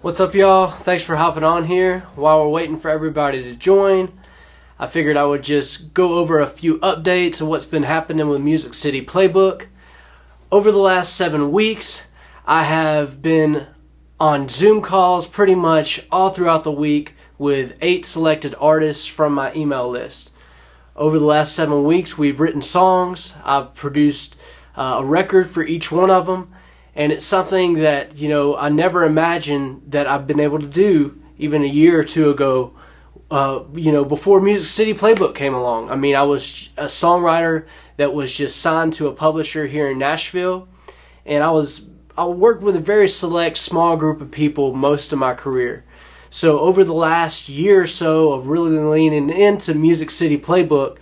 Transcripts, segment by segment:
What's up, y'all? Thanks for hopping on here. While we're waiting for everybody to join, I figured I would just go over a few updates of what's been happening with Music City Playbook. Over the last 7 weeks, I have been on Zoom calls pretty much all throughout the week with 8 selected artists from my email list. Over the last 7 weeks, we've written songs. I've produced a record for each one of them. And it's something that, I never imagined that I've been able to do even a year or two ago, before Music City Playbook came along. I mean, I was a songwriter that was just signed to a publisher here in Nashville. And I worked with a very select small group of people most of my career. So over the last year or so of really leaning into Music City Playbook,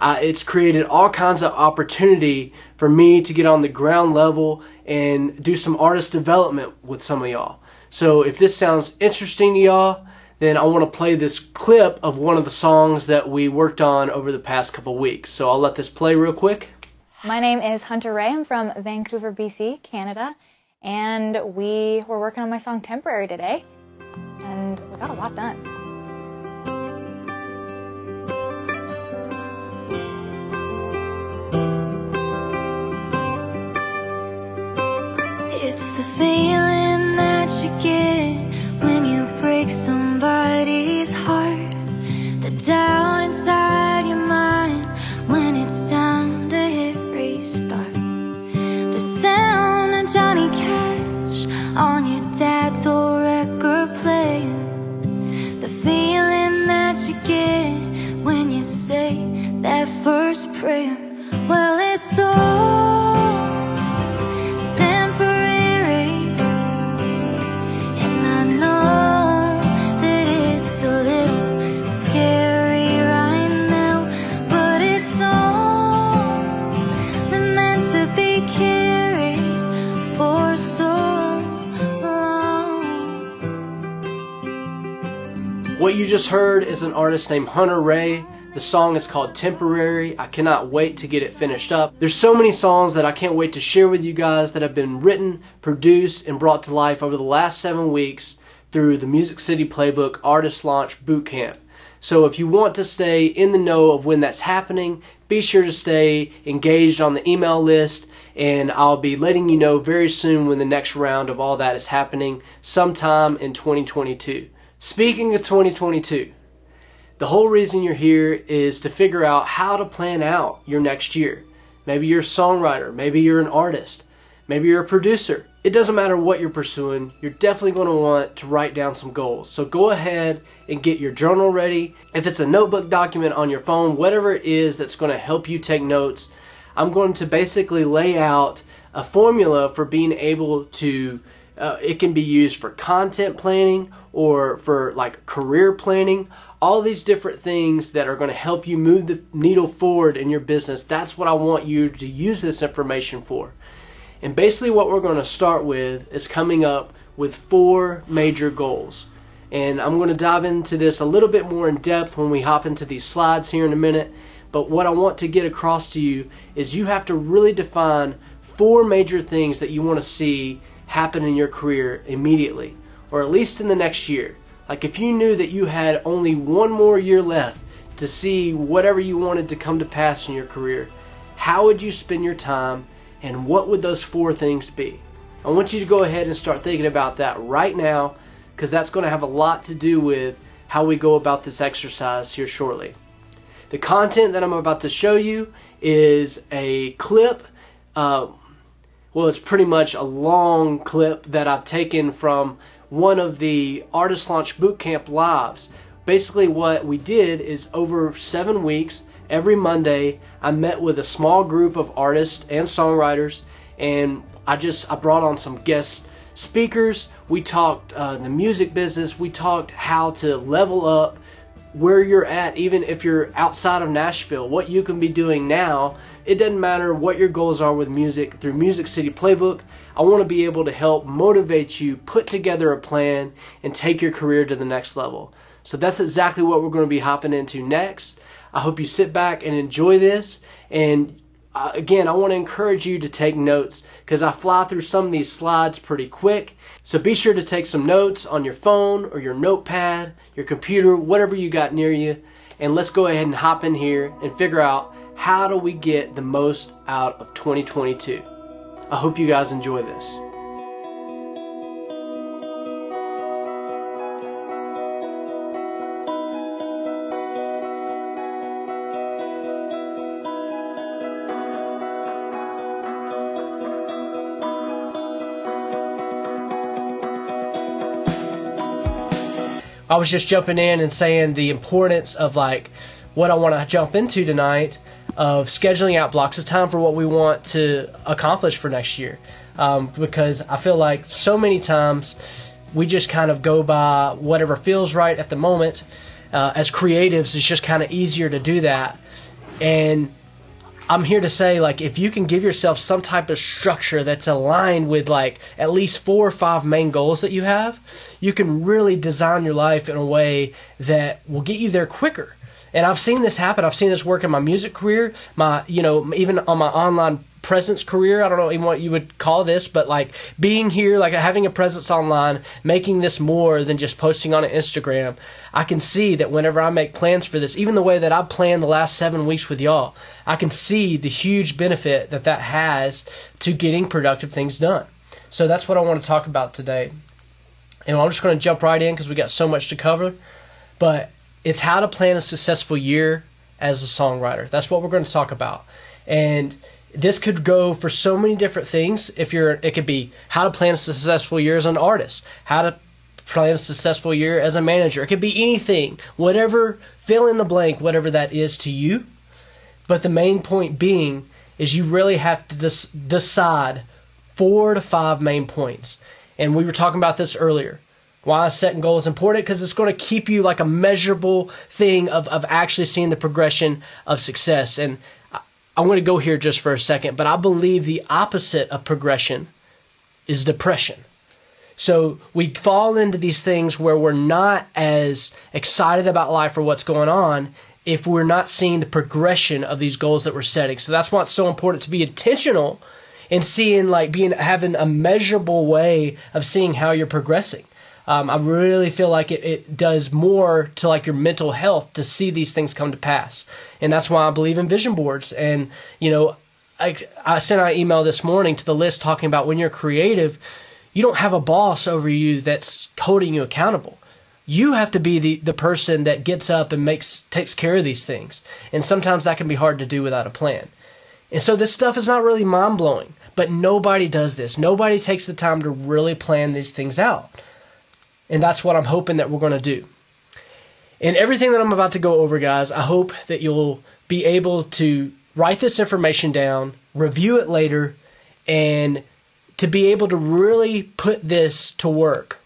it's created all kinds of opportunity for me to get on the ground level and do some artist development with some of y'all. So if this sounds interesting to y'all, then I want to play this clip of one of the songs that we worked on over the past couple weeks. So I'll let this play real quick. My name is Hunter Ray. I'm from Vancouver, BC, Canada, and we were working on my song Temporary today, and we got a lot done. It's the feeling that you get when you break somebody's heart, the doubt inside your mind when it's time to hit restart, the sound of Johnny Cash on your dad's old record playing, the feeling that you get when you say that first prayer. Well, it's all What you just heard is an artist named Hunter Ray. The song is called Temporary. I cannot wait to get it finished up. There's so many songs that I can't wait to share with you guys that have been written, produced, and brought to life over the last 7 weeks through the Music City Playbook Artist Launch Bootcamp. So if you want to stay in the know of when that's happening, be sure to stay engaged on the email list, and I'll be letting you know very soon when the next round of all that is happening sometime in 2022. Speaking of 2022, the whole reason you're here is to figure out how to plan out your next year. Maybe you're a songwriter, maybe you're an artist, maybe you're a producer. It doesn't matter what you're pursuing, you're definitely going to want to write down some goals. So go ahead and get your journal ready. If it's a notebook document on your phone, whatever it is that's going to help you take notes, I'm going to basically lay out a formula for being able to it can be used for content planning or for like career planning, all these different things that are going to help you move the needle forward in your business. That's what I want you to use this information for. And basically what we're going to start with is coming up with 4 major goals. And I'm going to dive into this a little bit more in depth when we hop into these slides here in a minute. But what I want to get across to you is you have to really define 4 major things that you want to see happen in your career immediately, or at least in the next year. Like if you knew that you had only 1 more year left to see whatever you wanted to come to pass in your career, how would you spend your time and what would those 4 things be? I want you to go ahead and start thinking about that right now, because that's going to have a lot to do with how we go about this exercise here shortly. The content that I'm about to show you is a clip. Well, it's pretty much a long clip that I've taken from one of the Artist Launch Bootcamp lives. Basically what we did is over 7 weeks, every Monday, I met with a small group of artists and songwriters, and I brought on some guest speakers. We talked the music business. We talked how to level up where you're at, even if you're outside of Nashville, what you can be doing now. It doesn't matter what your goals are with music. Through Music City Playbook, I want to be able to help motivate you, put together a plan, and take your career to the next level. So that's exactly what we're going to be hopping into next. I hope you sit back and enjoy this, and again, I want to encourage you to take notes because I fly through some of these slides pretty quick. So be sure to take some notes on your phone or your notepad, your computer, whatever you got near you. And let's go ahead and hop in here and figure out how do we get the most out of 2022. I hope you guys enjoy this. I was just jumping in and saying the importance of like what I want to jump into tonight of scheduling out blocks of time for what we want to accomplish for next year. Because I feel like so many times we just kind of go by whatever feels right at the moment. As creatives, it's just kind of easier to do that. And I'm here to say, like, if you can give yourself some type of structure that's aligned with like at least 4 or 5 main goals that you have, you can really design your life in a way that will get you there quicker. And I've seen this happen. I've seen this work in my music career, even on my online presence career. I don't know even what you would call this, but like being here, like having a presence online, making this more than just posting on an Instagram. I can see that whenever I make plans for this, even the way that I've planned the last 7 weeks with y'all, I can see the huge benefit that that has to getting productive things done. So that's what I want to talk about today. And I'm just going to jump right in because we got so much to cover. But it's how to plan a successful year as a songwriter. That's what we're going to talk about. And this could go for so many different things. It could be how to plan a successful year as an artist, how to plan a successful year as a manager. It could be anything, whatever, fill in the blank, whatever that is to you. But the main point being is you really have to decide 4 to 5 main points. And we were talking about this earlier. Why setting goals is important? Because it's going to keep you like a measurable thing of actually seeing the progression of success. And I'm going to go here just for a second, but I believe the opposite of progression is depression. So we fall into these things where we're not as excited about life or what's going on if we're not seeing the progression of these goals that we're setting. So that's why it's so important to be intentional and seeing having a measurable way of seeing how you're progressing. I really feel like it does more to like your mental health to see these things come to pass. And that's why I believe in vision boards. And, I sent out an email this morning to the list talking about when you're creative, you don't have a boss over you that's holding you accountable. You have to be the person that gets up and takes care of these things. And sometimes that can be hard to do without a plan. And so this stuff is not really mind-blowing, but nobody does this. Nobody takes the time to really plan these things out. And that's what I'm hoping that we're going to do. And everything that I'm about to go over, guys, I hope that you'll be able to write this information down, review it later, and to be able to really put this to work.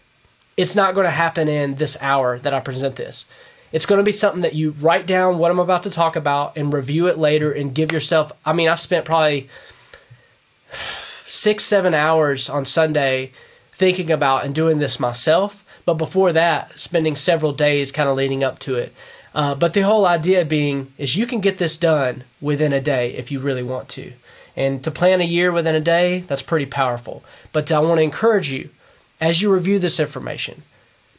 It's not going to happen in this hour that I present this. It's going to be something that you write down what I'm about to talk about and review it later and give yourself, I spent probably 6-7 hours on Sunday thinking about and doing this myself. But before that, spending several days kind of leading up to it. But the whole idea being is you can get this done within a day if you really want to. And to plan a year within a day, that's pretty powerful. But I want to encourage you, as you review this information,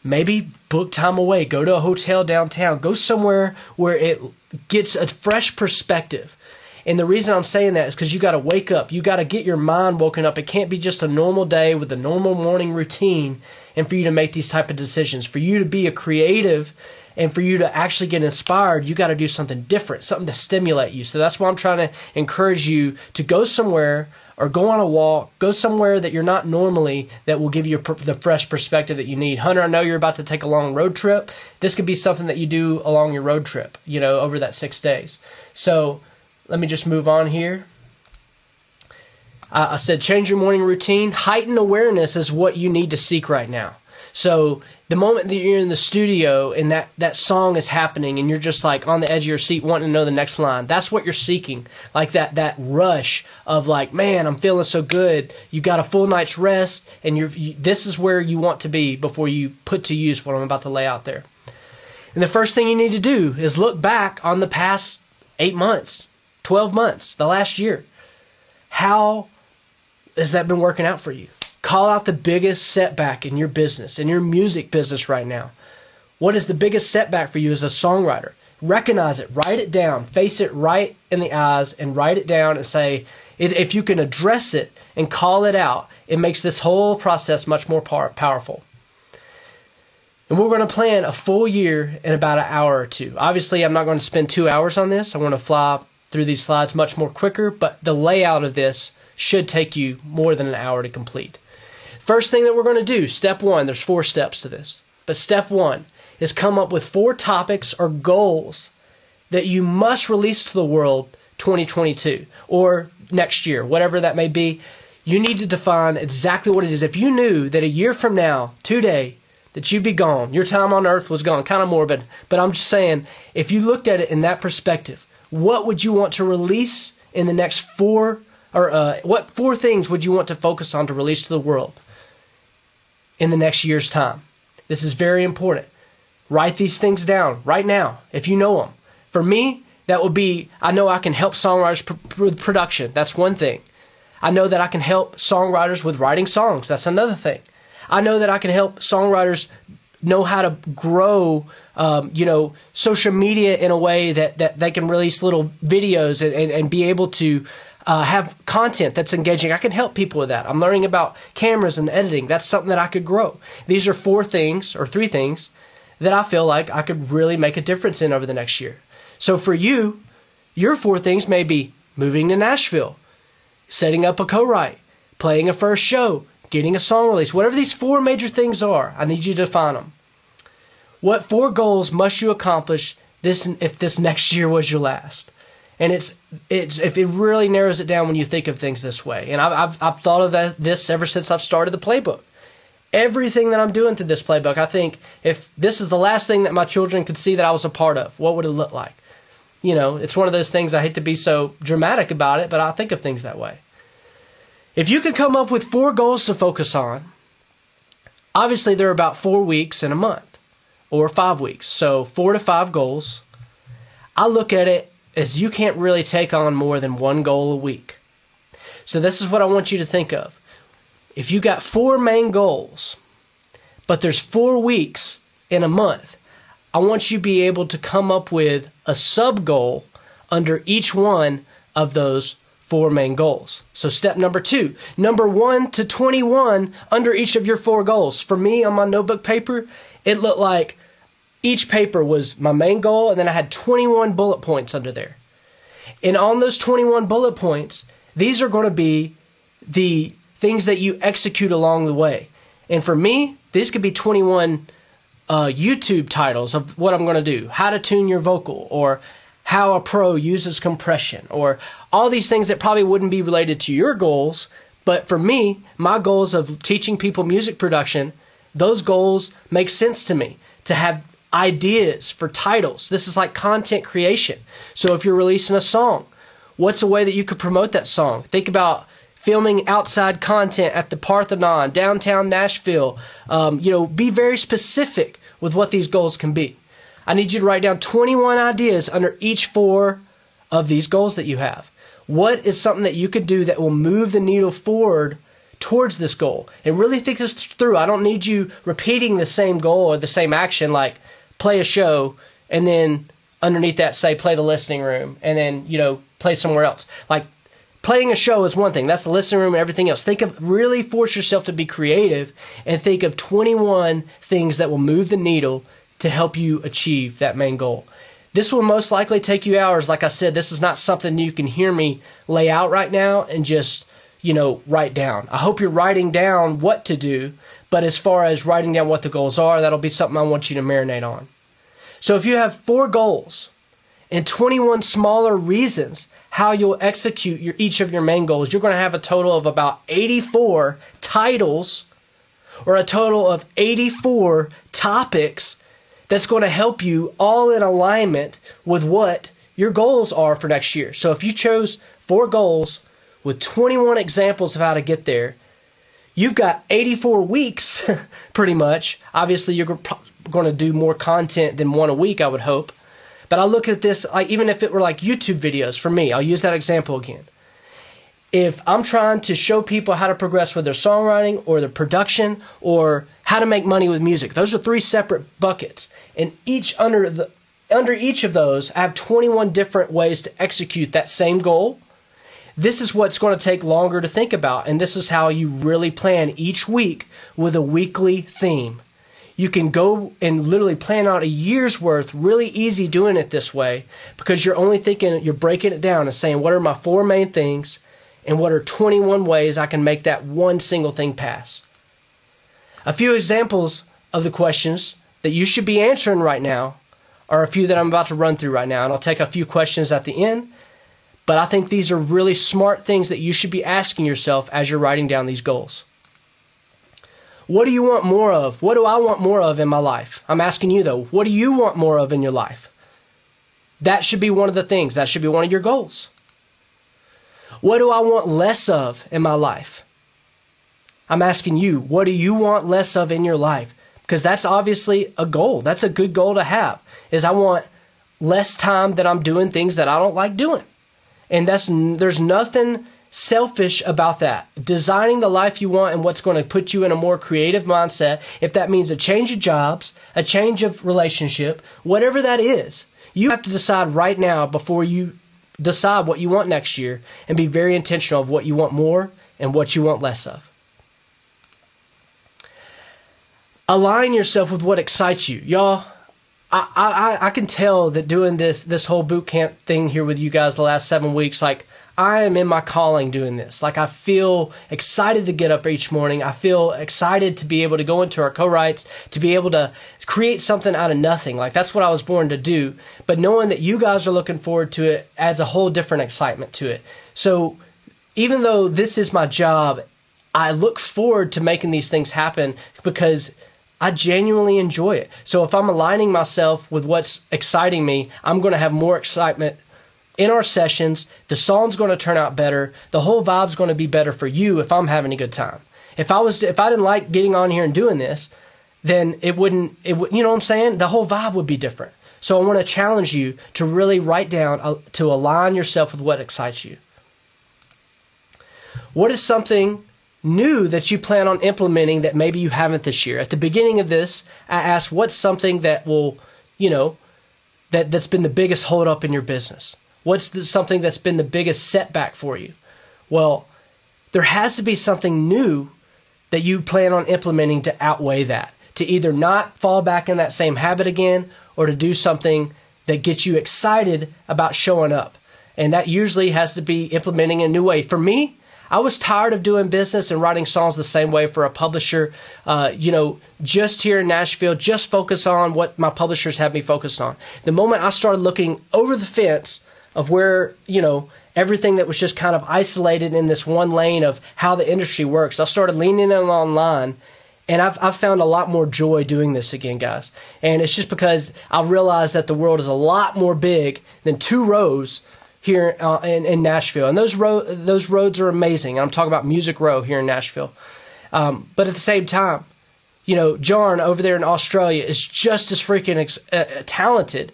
maybe book time away, go to a hotel downtown, go somewhere where it gets a fresh perspective. And the reason I'm saying that is because you got to wake up. You got to get your mind woken up. It can't be just a normal day with a normal morning routine and for you to make these type of decisions. For you to be a creative and for you to actually get inspired, you got to do something different, something to stimulate you. So that's why I'm trying to encourage you to go somewhere or go on a walk, go somewhere that you're not normally that will give you the fresh perspective that you need. Hunter, I know you're about to take a long road trip. This could be something that you do along your road trip, over that 6 days. So let me just move on here. I said change your morning routine. Heightened awareness is what you need to seek right now. So the moment that you're in the studio and that song is happening and you're just like on the edge of your seat wanting to know the next line, that's what you're seeking. Like that rush of like, man, I'm feeling so good. You got a full night's rest and this is where you want to be before you put to use what I'm about to lay out there. And the first thing you need to do is look back on the past 8 months. 12 months, the last year. How has that been working out for you? Call out the biggest setback in your business, in your music business right now. What is the biggest setback for you as a songwriter? Recognize it, write it down, face it right in the eyes and write it down and say, if you can address it and call it out, it makes this whole process much more powerful. And we're going to plan a full year in about an hour or two. Obviously, I'm not going to spend 2 hours on this. I want to fly through these slides much more quicker, but the layout of this should take you more than an hour to complete. First thing that we're going to do, step 1, there's 4 steps to this. But step 1 is come up with 4 topics or goals that you must release to the world 2022 or next year, whatever that may be. You need to define exactly what it is. If you knew that a year from now, today, that you'd be gone, your time on earth was gone, kind of morbid, but I'm just saying, if you looked at it in that perspective, what would you want to release in the next 4, or what 4 things would you want to focus on to release to the world in the next year's time? This is very important. Write these things down right now if you know them. For me, that would be, I know I can help songwriters with production. That's one thing. I know that I can help songwriters with writing songs. That's another thing. I know that I can help songwriters know how to grow, social media in a way that they can release little videos and be able to have content that's engaging. I can help people with that. I'm learning about cameras and editing. That's something that I could grow. These are 4 things or 3 things that I feel like I could really make a difference in over the next year. So for you, your 4 things may be moving to Nashville, setting up a co-write, playing a first show, getting a song release. Whatever these 4 major things are, I need you to define them. What 4 goals must you accomplish if this next year was your last? And if it really narrows it down when you think of things this way. And I've thought of this ever since I've started the playbook. Everything that I'm doing through this playbook, I think if this is the last thing that my children could see that I was a part of, what would it look like? It's one of those things, I hate to be so dramatic about it, but I think of things that way. If you could come up with 4 goals to focus on, obviously there are about 4 weeks in a month or 5 weeks. So 4 to 5 goals. I look at it as you can't really take on more than 1 goal a week. So this is what I want you to think of. If you got 4 main goals, but there's 4 weeks in a month, I want you to be able to come up with a sub-goal under each one of those 4 main goals. So step number 2, number 1 to 21 under each of your 4 goals. For me, on my notebook paper, it looked like each paper was my main goal, and then I had 21 bullet points under there. And on those 21 bullet points, these are going to be the things that you execute along the way. And for me, these could be 21 YouTube titles of what I'm going to do. How to tune your vocal, or how a pro uses compression, or all these things that probably wouldn't be related to your goals. But for me, my goals of teaching people music production, those goals make sense to me to have ideas for titles. This is like content creation. So if you're releasing a song, what's a way that you could promote that song? Think about filming outside content at the Parthenon, downtown Nashville. Be very specific with what these goals can be. I need you to write down 21 ideas under each 4 of these goals that you have. What is something that you could do that will move the needle forward towards this goal? And really think this through. I don't need you repeating the same goal or the same action, like play a show and then underneath that say play the listening room and then, play somewhere else. Like playing a show is one thing. That's the listening room and everything else. Really force yourself to be creative and think of 21 things that will move the needle to help you achieve that main goal. This will most likely take you hours. Like I said, this is not something you can hear me lay out right now and just, write down. I hope you're writing down what to do, but as far as writing down what the goals are, that'll be something I want you to marinate on. So if you have 4 goals and 21 smaller reasons how you'll execute each of your main goals, you're going to have a total of about 84 titles or a total of 84 topics that's going to help you all in alignment with what your goals are for next year. So if you chose 4 goals with 21 examples of how to get there, you've got 84 weeks pretty much. Obviously, you're going to do more content than 1 a week, I would hope. But I look at this, like, even if it were like YouTube videos for me, I'll use that example again. If I'm trying to show people how to progress with their songwriting or their production or how to make money with music, those are 3 separate buckets. And under each of those, I have 21 different ways to execute that same goal. This is what's going to take longer to think about, and this is how you really plan each week with a weekly theme. You can go and literally plan out a year's worth really easy doing it this way because you're only thinking, you're breaking it down and saying, what are my 4 main things and what are 21 ways I can make that one single thing pass? A few examples of the questions that you should be answering right now are a few that I'm about to run through right now, and I'll take a few questions at the end. But I think these are really smart things that you should be asking yourself as you're writing down these goals. What do you want more of? What do I want more of in my life? I'm asking you though, what do you want more of in your life? That should be one of the things. That should be one of your goals. What do I want less of in my life? I'm asking you, what do you want less of in your life? Because that's obviously a goal. That's a good goal to have, is I want less time that I'm doing things that I don't like doing. And there's nothing selfish about that. Designing the life you want and what's going to put you in a more creative mindset, if that means a change of jobs, a change of relationship, whatever that is, you have to decide right now before you decide what you want next year and be very intentional of what you want more and what you want less of. Align yourself with what excites you. Y'all, I can tell that doing this whole boot camp thing here with you guys the last 7 weeks, like, I am in my calling doing this. Like, I feel excited to get up each morning. I feel excited to be able to go into our co-writes, to be able to create something out of nothing. Like, that's what I was born to do. But knowing that you guys are looking forward to it adds a whole different excitement to it. So even though this is my job, I look forward to making these things happen because I genuinely enjoy it. So if I'm aligning myself with what's exciting me, I'm going to have more excitement in our sessions. The song's going to turn out better. The whole vibe's going to be better for you if I'm having a good time. If I didn't like getting on here and doing this, then it wouldn't, you know what I'm saying? The whole vibe would be different. So I want to challenge you to really write down, to align yourself with what excites you. What is something new that you plan on implementing that maybe you haven't this year? At the beginning of this, I asked, what's something that will, that's been the biggest hold up in your business? What's something that's been the biggest setback for you? Well, there has to be something new that you plan on implementing to outweigh that, to either not fall back in that same habit again or to do something that gets you excited about showing up. And that usually has to be implementing a new way. For me, I was tired of doing business and writing songs the same way for a publisher, just here in Nashville, just focus on what my publishers have me focused on. The moment I started looking over the fence of where, everything that was just kind of isolated in this one lane of how the industry works, I started leaning in online, and I've found a lot more joy doing this again, guys. And it's just because I realized that the world is a lot more big than 2 rows here in Nashville. And those roads are amazing. I'm talking about Music Row here in Nashville. But at the same time, John over there in Australia is just as freaking talented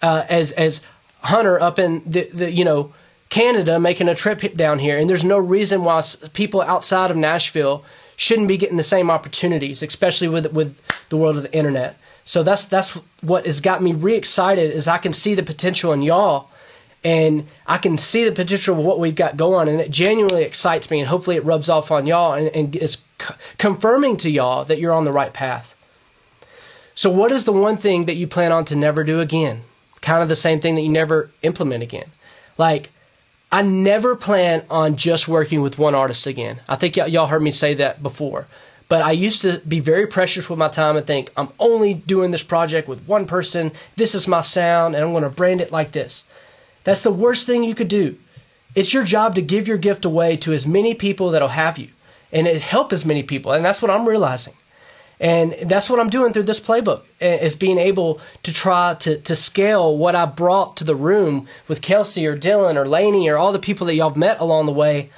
as Hunter up in the Canada making a trip down here. And there's no reason why people outside of Nashville shouldn't be getting the same opportunities, especially with the world of the internet. So that's what has got me re-excited, is I can see the potential in y'all. And I can see the potential of what we've got going, and it genuinely excites me, and hopefully it rubs off on y'all and is confirming to y'all that you're on the right path. So what is the one thing that you plan on to never do again? Kind of the same thing that you never implement again. Like, I never plan on just working with one artist again. I think y'all heard me say that before. But I used to be very precious with my time and think, I'm only doing this project with one person. This is my sound, and I'm going to brand it like this. That's the worst thing you could do. It's your job to give your gift away to as many people that'll have you, and it help as many people. And that's what I'm realizing. And that's what I'm doing through this playbook, is being able to try to scale what I brought to the room with Kelsey or Dylan or Lainey or all the people that y'all have met along the way.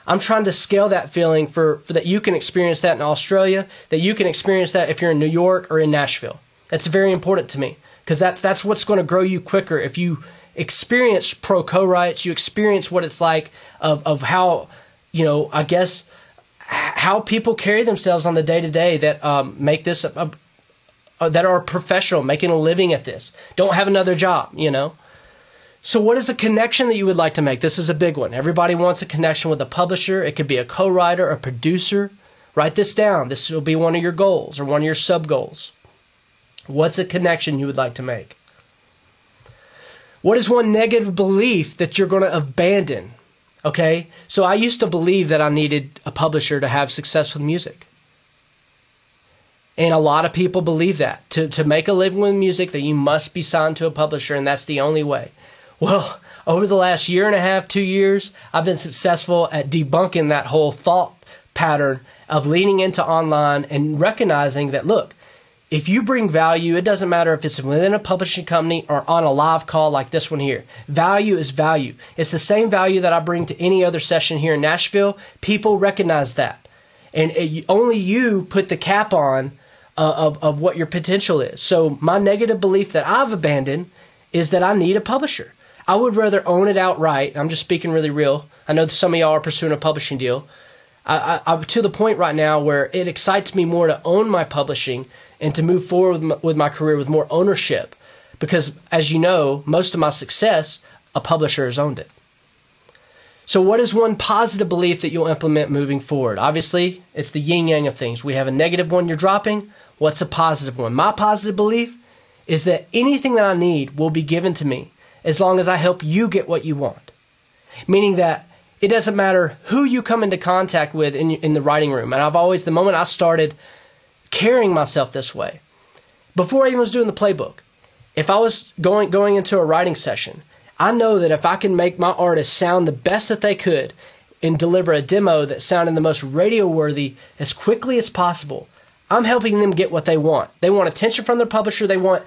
I'm trying to scale that feeling for that you can experience that in Australia, that you can experience that if you're in New York or in Nashville. That's very important to me, because that's what's going to grow you quicker. If you experience pro co-writes, you experience what it's like of how, I guess, how people carry themselves on the day-to-day that make this that are professional, making a living at this, don't have another job, So what is a connection that you would like to make? This is a big one. Everybody wants a connection with a publisher. It could be a co-writer, a producer. Write this down. This will be one of your goals or one of your sub-goals. What's a connection you would like to make? What is one negative belief that you're going to abandon? Okay, so I used to believe that I needed a publisher to have success with music. And a lot of people believe that. To make a living with music, that you must be signed to a publisher, and that's the only way. Well, over the last year and a half, 2 years, I've been successful at debunking that whole thought pattern of leaning into online and recognizing that, look, if you bring value, it doesn't matter if it's within a publishing company or on a live call like this one here. Value is value. It's the same value that I bring to any other session here in Nashville. People recognize that. And only you put the cap on of what your potential is. So my negative belief that I've abandoned is that I need a publisher. I would rather own it outright. I'm just speaking really real. I know that some of y'all are pursuing a publishing deal. I'm to the point right now where it excites me more to own my publishing and to move forward with my career with more ownership. Because, as you know, most of my success, a publisher has owned it. So what is one positive belief that you'll implement moving forward? Obviously, it's the yin-yang of things. We have a negative one you're dropping. What's a positive one? My positive belief is that anything that I need will be given to me as long as I help you get what you want. Meaning that it doesn't matter who you come into contact with in the writing room. And I've always, the moment I started carrying myself this way, before I even was doing the playbook, if I was going into a writing session, I know that if I can make my artists sound the best that they could and deliver a demo that sounded the most radio worthy as quickly as possible, I'm helping them get what they want. They want attention from their publisher. They want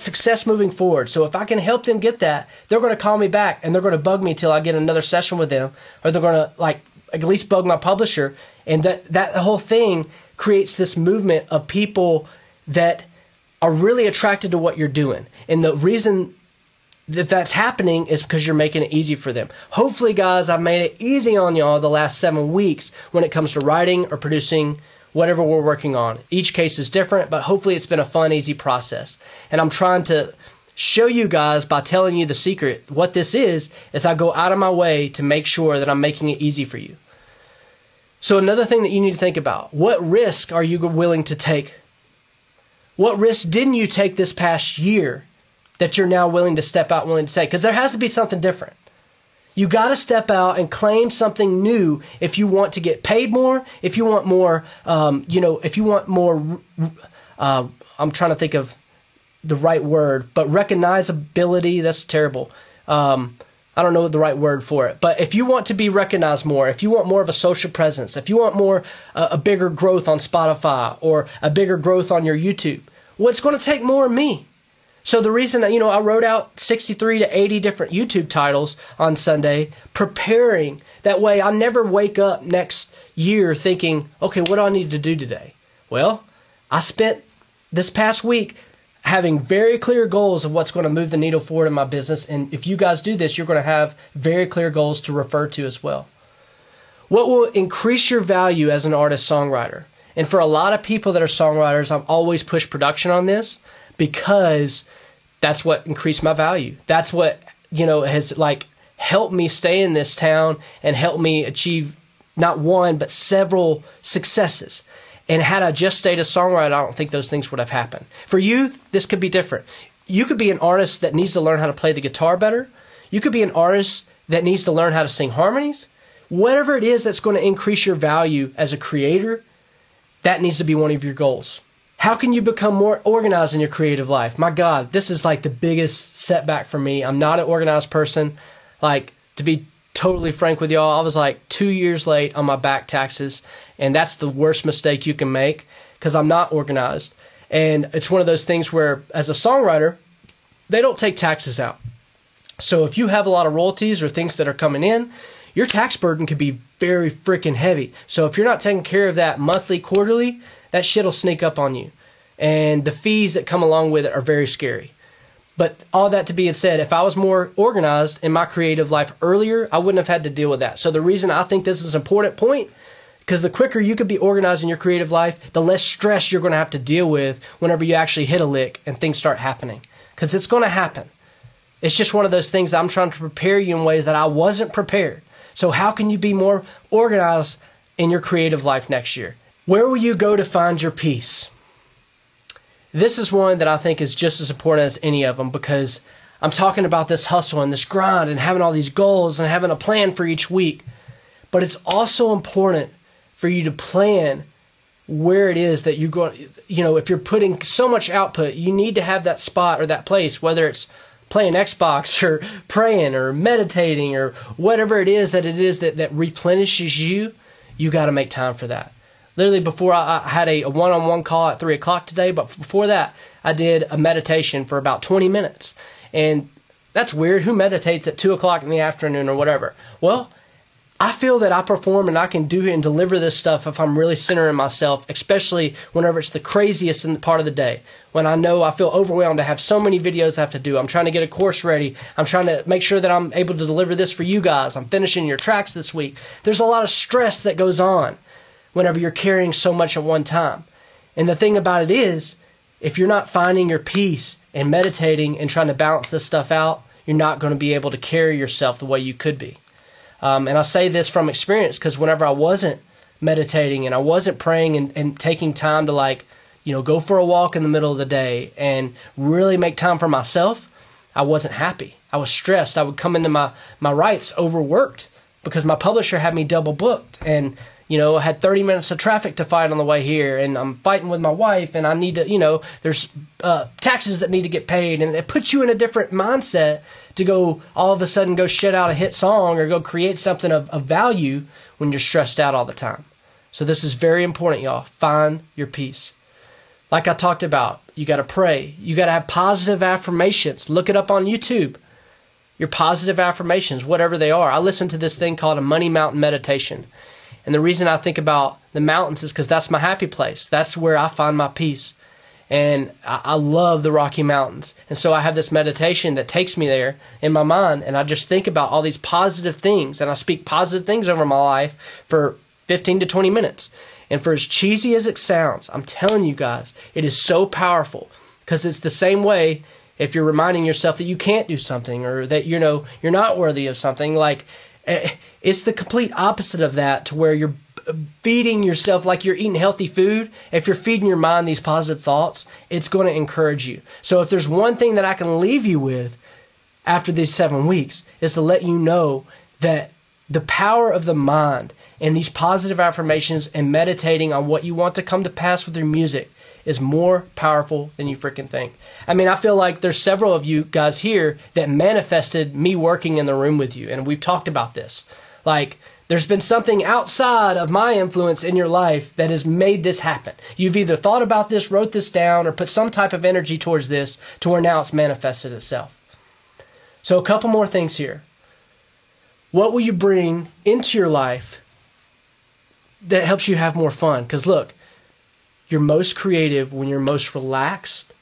success moving forward. So if I can help them get that, they're going to call me back and they're going to bug me till I get another session with them, or they're going to at least bug my publisher. And that whole thing creates this movement of people that are really attracted to what you're doing. And the reason that that's happening is because you're making it easy for them. Hopefully, guys, I've made it easy on y'all the last 7 weeks when it comes to writing or producing whatever we're working on. Each case is different, but hopefully it's been a fun, easy process. And I'm trying to show you guys by telling you the secret. What this is I go out of my way to make sure that I'm making it easy for you. So another thing that you need to think about, what risk are you willing to take? What risk didn't you take this past year that you're now willing to step out, willing to take? Because there has to be something different. You got to step out and claim something new if you want to get paid more, if you want more, if you want more, I'm trying to think of the right word, but recognizability, that's terrible. I don't know the right word for it. But if you want to be recognized more, if you want more of a social presence, if you want more, a bigger growth on Spotify or a bigger growth on your YouTube, well, it's going to take more of me. So the reason that, I wrote out 63 to 80 different YouTube titles on Sunday, preparing. That way I never wake up next year thinking, okay, what do I need to do today? Well, I spent this past week having very clear goals of what's going to move the needle forward in my business. And if you guys do this, you're going to have very clear goals to refer to as well. What will increase your value as an artist-songwriter? And for a lot of people that are songwriters, I've always pushed production on this, because that's what increased my value. That's what, has helped me stay in this town and helped me achieve not one, but several successes. And had I just stayed a songwriter, I don't think those things would have happened. For you, this could be different. You could be an artist that needs to learn how to play the guitar better. You could be an artist that needs to learn how to sing harmonies. Whatever it is that's going to increase your value as a creator, that needs to be one of your goals. How can you become more organized in your creative life? My God, this is the biggest setback for me. I'm not an organized person. To be totally frank with y'all, I was 2 years late on my back taxes, and that's the worst mistake you can make because I'm not organized. And it's one of those things where, as a songwriter, they don't take taxes out. So if you have a lot of royalties or things that are coming in, your tax burden could be very freaking heavy. So if you're not taking care of that monthly, quarterly, that shit will sneak up on you. And the fees that come along with it are very scary. But all that to be said, if I was more organized in my creative life earlier, I wouldn't have had to deal with that. So the reason I think this is an important point, because the quicker you could be organized in your creative life, the less stress you're going to have to deal with whenever you actually hit a lick and things start happening. Because it's going to happen. It's just one of those things that I'm trying to prepare you in ways that I wasn't prepared. So how can you be more organized in your creative life next year? Where will you go to find your peace? This is one that I think is just as important as any of them, because I'm talking about this hustle and this grind and having all these goals and having a plan for each week. But it's also important for you to plan where it is that you're going. If you're putting so much output, you need to have that spot or that place, whether it's playing Xbox or praying or meditating or whatever it is that replenishes you. You got to make time for that. Literally before I had a one-on-one call at 3 o'clock today, but before that, I did a meditation for about 20 minutes. And that's weird. Who meditates at 2 o'clock in the afternoon or whatever? Well, I feel that I perform and I can do and deliver this stuff if I'm really centering myself, especially whenever it's the craziest in the part of the day. When I know I feel overwhelmed, I have so many videos I have to do. I'm trying to get a course ready. I'm trying to make sure that I'm able to deliver this for you guys. I'm finishing your tracks this week. There's a lot of stress that goes on whenever you're carrying so much at one time. And the thing about it is, if you're not finding your peace and meditating and trying to balance this stuff out, you're not going to be able to carry yourself the way you could be. And I say this from experience, because whenever I wasn't meditating and I wasn't praying and taking time to go for a walk in the middle of the day and really make time for myself, I wasn't happy. I was stressed. I would come into my rights overworked because my publisher had me double booked, and I had 30 minutes of traffic to fight on the way here, and I'm fighting with my wife, and I need to, there's taxes that need to get paid, and it puts you in a different mindset to go all of a sudden go shit out a hit song or go create something of value when you're stressed out all the time. So this is very important, y'all. Find your peace. Like I talked about, you got to pray. You got to have positive affirmations. Look it up on YouTube. Your positive affirmations, whatever they are. I listen to this thing called a Money Mountain meditation. And the reason I think about the mountains is because that's my happy place. That's where I find my peace. And I love the Rocky Mountains. And so I have this meditation that takes me there in my mind. And I just think about all these positive things. And I speak positive things over my life for 15 to 20 minutes. And for as cheesy as it sounds, I'm telling you guys, it is so powerful. Because it's the same way if you're reminding yourself that you can't do something or that, you're not worthy of something. Like, it's the complete opposite of that, to where you're feeding yourself like you're eating healthy food. If you're feeding your mind these positive thoughts, it's going to encourage you. So if there's one thing that I can leave you with after these 7 weeks, is to let you know that the power of the mind and these positive affirmations and meditating on what you want to come to pass with your music is more powerful than you freaking think. I mean, I feel like there's several of you guys here that manifested me working in the room with you, and we've talked about this. Like, there's been something outside of my influence in your life that has made this happen. You've either thought about this, wrote this down, or put some type of energy towards this to where now it's manifested itself. So a couple more things here. What will you bring into your life that helps you have more fun? Because look, you're most creative when you're most relaxed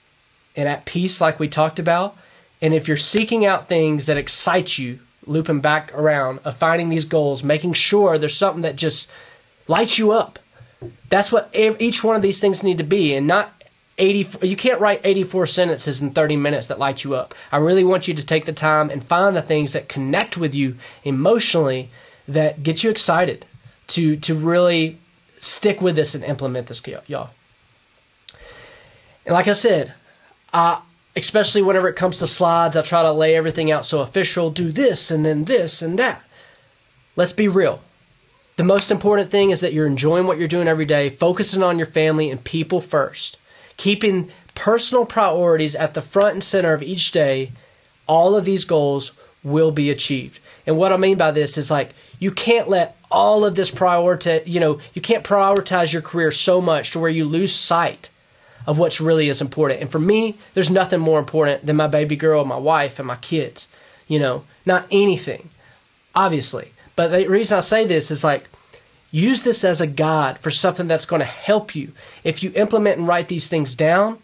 and at peace, like we talked about. And if you're seeking out things that excite you, looping back around of finding these goals, making sure there's something that just lights you up. That's what each one of these things need to be, and not 80. You can't write 84 sentences in 30 minutes that light you up. I really want you to take the time and find the things that connect with you emotionally, that get you excited to really stick with this and implement this, y'all. And like I said, especially whenever it comes to slides, I try to lay everything out so official. Do this and then this and that. Let's be real. The most important thing is that you're enjoying what you're doing every day, focusing on your family and people first, keeping personal priorities at the front and center of each day. All of these goals will be achieved. And what I mean by this is, like, you can't let all of this prioritize, you can't prioritize your career so much to where you lose sight of what's really is important. And for me, there's nothing more important than my baby girl, my wife, and my kids. Not anything, obviously. But the reason I say this is, like, use this as a guide for something that's going to help you. If you implement and write these things down,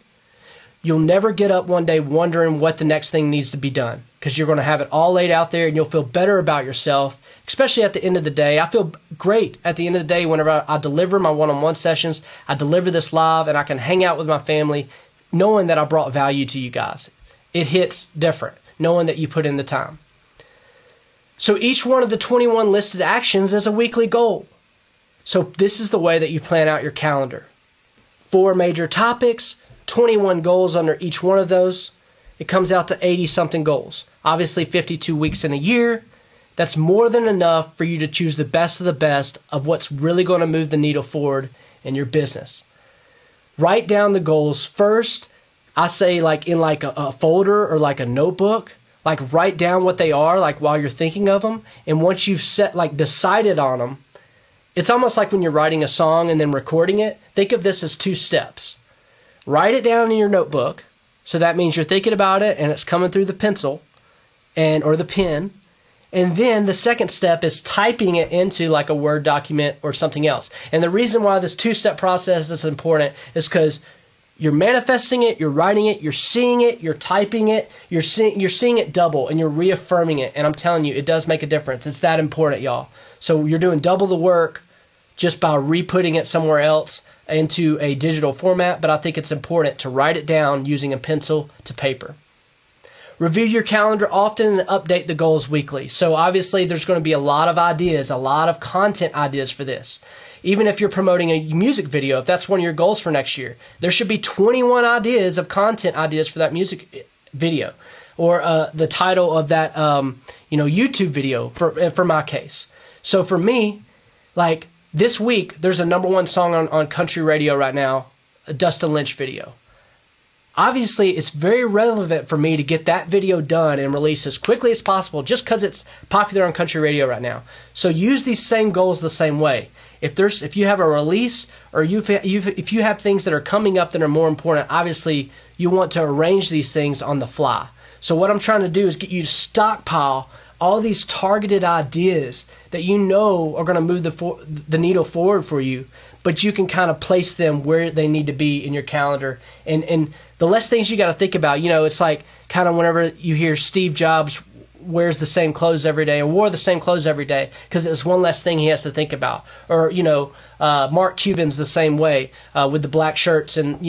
you'll never get up one day wondering what the next thing needs to be done, because you're going to have it all laid out there and you'll feel better about yourself, especially at the end of the day. I feel great at the end of the day whenever I deliver my one-on-one sessions, I deliver this live, and I can hang out with my family knowing that I brought value to you guys. It hits different knowing that you put in the time. So each one of the 21 listed actions is a weekly goal. So this is the way that you plan out your calendar. 4 major topics, 21 goals under each one of those. It comes out to 80-something goals. Obviously, 52 weeks in a year. That's more than enough for you to choose the best of the best of what's really going to move the needle forward in your business. Write down the goals first. I say like in like a folder or like a notebook. Like write down what they are like while you're thinking of them. And once you've decided on them, it's almost like when you're writing a song and then recording it. Think of this as 2 steps. Write it down in your notebook. So that means you're thinking about it and it's coming through the pencil or the pen. And then the second step is typing it into like a Word document or something else. And the reason why this 2-step process is important is because you're manifesting it, you're writing it, you're seeing it, you're typing it, you're seeing it double, and you're reaffirming it. And I'm telling you, it does make a difference. It's that important, y'all. So you're doing double the work just by re-putting it somewhere else into a digital format, but I think it's important to write it down using a pencil to paper. Review your calendar often and update the goals weekly. So obviously there's going to be a lot of ideas, a lot of content ideas for this. Even if you're promoting a music video, if that's one of your goals for next year, there should be 21 ideas of content ideas for that music video, or the title of that YouTube video for my case. So for me, like this week, there's a #1 song on country radio right now, a Dustin Lynch video. Obviously, it's very relevant for me to get that video done and released as quickly as possible just because it's popular on country radio right now. So use these same goals the same way. If you have a release or if you have things that are coming up that are more important, obviously you want to arrange these things on the fly. So what I'm trying to do is get you to stockpile all these targeted ideas that you know are going to move the needle forward for you, but you can kind of place them where they need to be in your calendar. And the less things you got to think about, it's like kind of whenever you hear Steve Jobs wears the same clothes every day or wore the same clothes every day because it's one less thing he has to think about. Or, Mark Cuban's the same way with the black shirts and,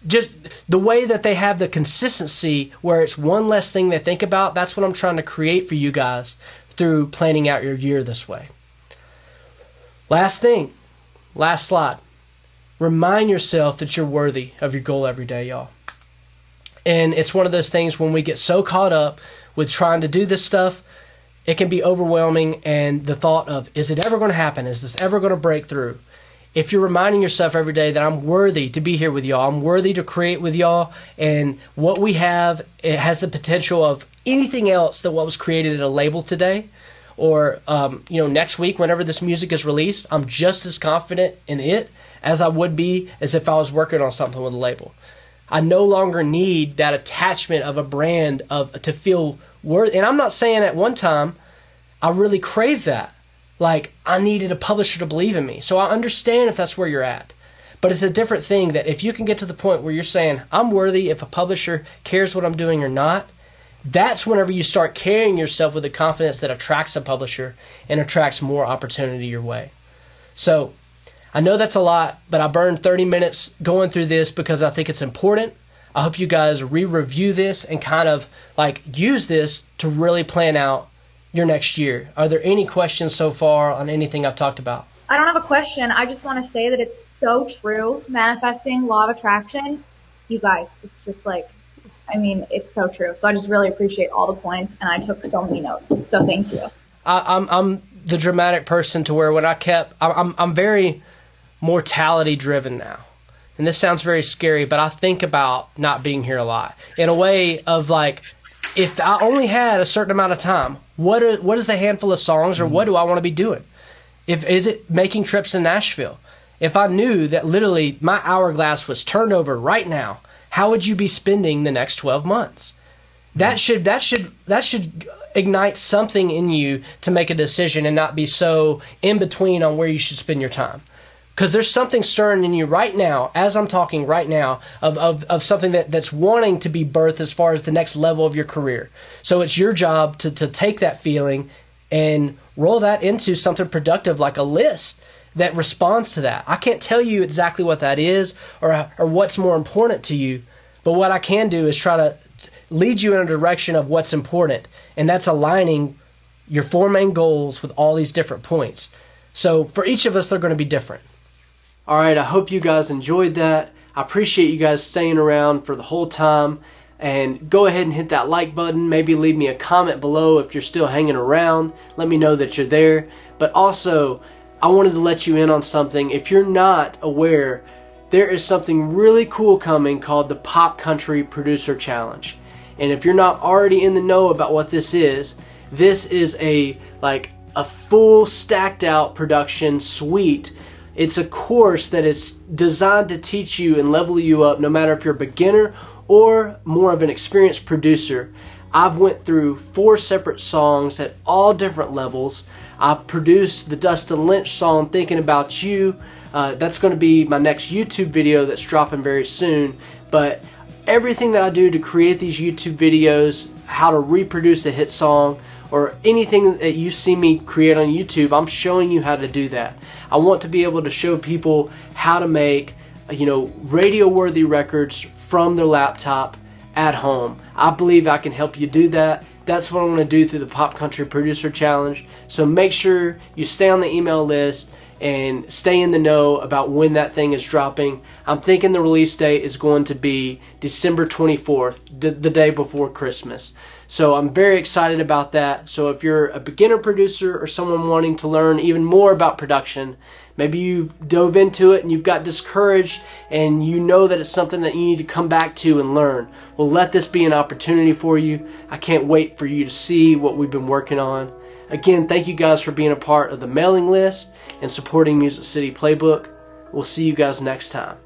just the way that they have the consistency where it's one less thing they think about. That's what I'm trying to create for you guys through planning out your year this way. Last thing, last slide. Remind yourself that you're worthy of your goal every day, y'all. And it's one of those things when we get so caught up with trying to do this stuff, it can be overwhelming. And the thought of, is it ever going to happen? Is this ever going to break through? If you're reminding yourself every day that I'm worthy to be here with y'all, I'm worthy to create with y'all, and what we have, it has the potential of anything else than what was created at a label today, or next week whenever this music is released, I'm just as confident in it as I would be as if I was working on something with a label. I no longer need that attachment of a brand to feel worthy. And I'm not saying at one time I really craved that. Like, I needed a publisher to believe in me. So I understand if that's where you're at. But it's a different thing that if you can get to the point where you're saying, I'm worthy if a publisher cares what I'm doing or not, that's whenever you start carrying yourself with the confidence that attracts a publisher and attracts more opportunity your way. So I know that's a lot, but I burned 30 minutes going through this because I think it's important. I hope you guys re-review this and kind of use this to really plan out your next year. Are there any questions so far on anything I've talked about? I don't have a question. I just want to say that it's so true. Manifesting, law of attraction. You guys, it's just it's so true. So I just really appreciate all the points, and I took so many notes. So thank you. I'm the dramatic person to where I'm very mortality driven now. And this sounds very scary, but I think about not being here a lot in a way of if I only had a certain amount of time, what is the handful of songs, or what do I want to be doing? Is it making trips to Nashville? If I knew that literally my hourglass was turned over right now, how would you be spending the next 12 months? That should ignite something in you to make a decision and not be so in between on where you should spend your time. Because there's something stirring in you right now, as I'm talking right now, of something that's wanting to be birthed as far as the next level of your career. So it's your job to take that feeling and roll that into something productive, like a list that responds to that. I can't tell you exactly what that is or what's more important to you, but what I can do is try to lead you in a direction of what's important, and that's aligning your 4 main goals with all these different points. So for each of us, they're going to be different. All right, I hope you guys enjoyed that. I appreciate you guys staying around for the whole time. And go ahead and hit that like button. Maybe leave me a comment below if you're still hanging around. Let me know that you're there. But also, I wanted to let you in on something. If you're not aware, there is something really cool coming called the Pop Country Producer Challenge. And if you're not already in the know about what this is a full stacked out production suite. It's a course that is designed to teach you and level you up, no matter if you're a beginner or more of an experienced producer. I've went through 4 separate songs at all different levels. I produced the Dustin Lynch song, Thinking About You. That's going to be my next YouTube video that's dropping very soon. But everything that I do to create these YouTube videos, how to reproduce a hit song, or anything that you see me create on YouTube, I'm showing you how to do that. I want to be able to show people how to make, radio-worthy records from their laptop at home. I believe I can help you do that. That's what I'm going to do through the Pop Country Producer Challenge. So make sure you stay on the email list and stay in the know about when that thing is dropping. I'm thinking the release date is going to be December 24th, the day before Christmas. So I'm very excited about that. So if you're a beginner producer or someone wanting to learn even more about production, maybe you've dove into it and you've got discouraged and you know that it's something that you need to come back to and learn, well, let this be an opportunity for you. I can't wait for you to see what we've been working on. Again, thank you guys for being a part of the mailing list and supporting Music City Playbook. We'll see you guys next time.